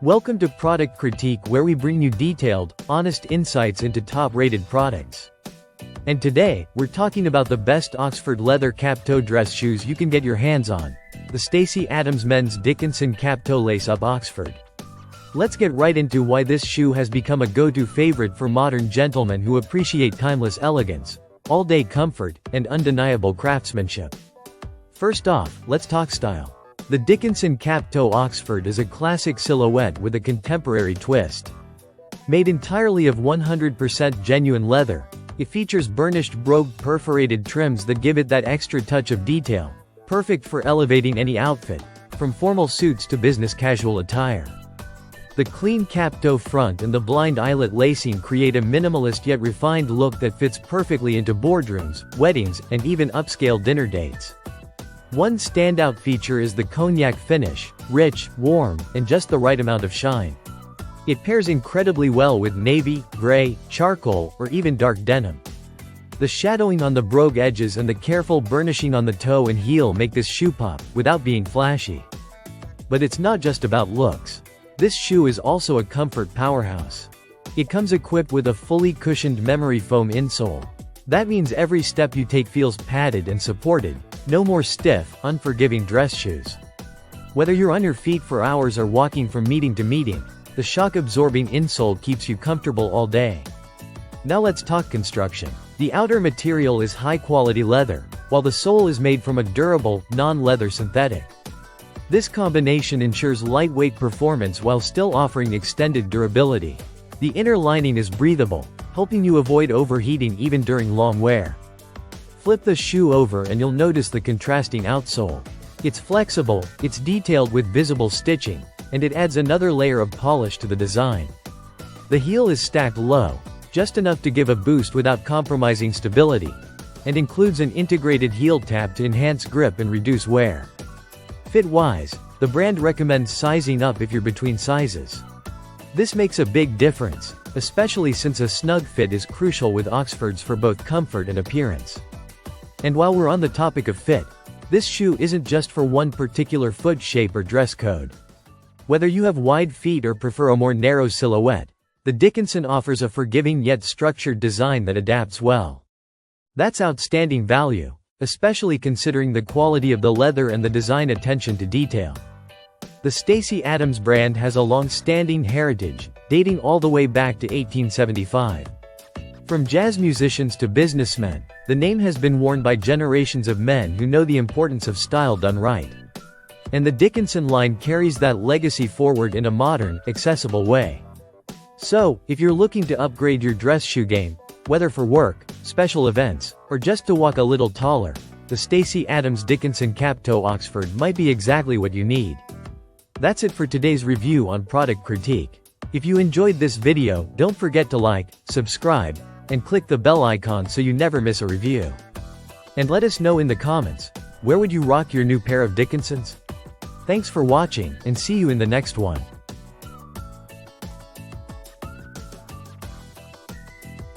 Welcome to Product Critique, where we bring you detailed, honest insights into top-rated products. And today, we're talking about the best Oxford leather cap-toe dress shoes you can get your hands on. The Stacy Adams Men's Dickinson Cap-Toe Lace-Up Oxford. Let's get right into why this shoe has become a go-to favorite for modern gentlemen who appreciate timeless elegance, all-day comfort, and undeniable craftsmanship. First off, let's talk style. The Dickinson Cap-Toe Oxford is a classic silhouette with a contemporary twist. Made entirely of 100% genuine leather, it features burnished brogue perforated trims that give it that extra touch of detail, perfect for elevating any outfit, from formal suits to business casual attire. The clean cap-toe front and the blind eyelet lacing create a minimalist yet refined look that fits perfectly into boardrooms, weddings, and even upscale dinner dates. One standout feature is the cognac finish, rich, warm, and just the right amount of shine. It pairs incredibly well with navy, gray, charcoal, or even dark denim. The shadowing on the brogue edges and the careful burnishing on the toe and heel make this shoe pop, without being flashy. But it's not just about looks. This shoe is also a comfort powerhouse. It comes equipped with a fully cushioned memory foam insole. That means every step you take feels padded and supported. No more stiff, unforgiving dress shoes. Whether you're on your feet for hours or walking from meeting to meeting, the shock-absorbing insole keeps you comfortable all day. Now let's talk construction. The outer material is high-quality leather, while the sole is made from a durable, non-leather synthetic. This combination ensures lightweight performance while still offering extended durability. The inner lining is breathable, helping you avoid overheating even during long wear. Flip the shoe over and you'll notice the contrasting outsole. It's flexible, it's detailed with visible stitching, and it adds another layer of polish to the design. The heel is stacked low, just enough to give a boost without compromising stability, and includes an integrated heel tab to enhance grip and reduce wear. Fit-wise, the brand recommends sizing up if you're between sizes. This makes a big difference, especially since a snug fit is crucial with Oxfords for both comfort and appearance. And while we're on the topic of fit, this shoe isn't just for one particular foot shape or dress code. Whether you have wide feet or prefer a more narrow silhouette, the Dickinson offers a forgiving yet structured design that adapts well. That's outstanding value, especially considering the quality of the leather and the design attention to detail. The Stacy Adams brand has a long-standing heritage, dating all the way back to 1875. From jazz musicians to businessmen, the name has been worn by generations of men who know the importance of style done right. And the Dickinson line carries that legacy forward in a modern, accessible way. So, if you're looking to upgrade your dress shoe game, whether for work, special events, or just to walk a little taller, the Stacy Adams Dickinson Cap-Toe Oxford might be exactly what you need. That's it for today's review on Product Critique. If you enjoyed this video, don't forget to like, subscribe, and click the bell icon so you never miss a review. And let us know in the comments, where would you rock your new pair of Dickinsons? Thanks for watching, and see you in the next one.